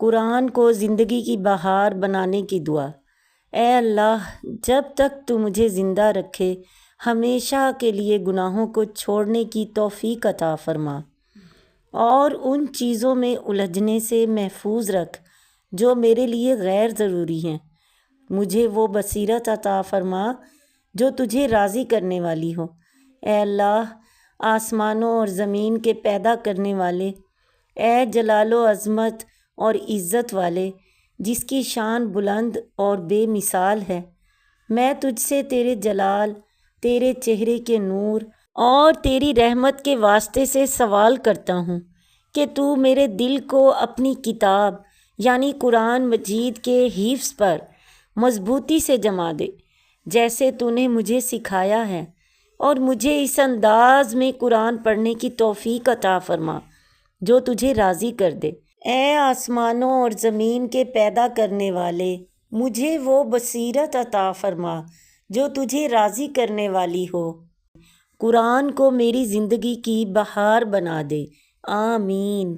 قرآن کو زندگی کی بہار بنانے کی دعا۔ اے اللہ، جب تک تو مجھے زندہ رکھے ہمیشہ کے لیے گناہوں کو چھوڑنے کی توفیق عطا فرما اور ان چیزوں میں الجھنے سے محفوظ رکھ جو میرے لیے غیر ضروری ہیں۔ مجھے وہ بصیرت عطا فرما جو تجھے راضی کرنے والی ہو۔ اے اللہ، آسمانوں اور زمین کے پیدا کرنے والے، اے جلال و عظمت اور عزت والے جس کی شان بلند اور بے مثال ہے، میں تجھ سے تیرے جلال، تیرے چہرے کے نور اور تیری رحمت کے واسطے سے سوال کرتا ہوں کہ تو میرے دل کو اپنی کتاب یعنی قرآن مجید کے حفظ پر مضبوطی سے جما دے جیسے تو نے مجھے سکھایا ہے، اور مجھے اس انداز میں قرآن پڑھنے کی توفیق عطا فرما جو تجھے راضی کر دے۔ اے آسمانوں اور زمین کے پیدا کرنے والے، مجھے وہ بصیرت عطا فرما جو تجھے راضی کرنے والی ہو۔ قرآن کو میری زندگی کی بہار بنا دے، آمین۔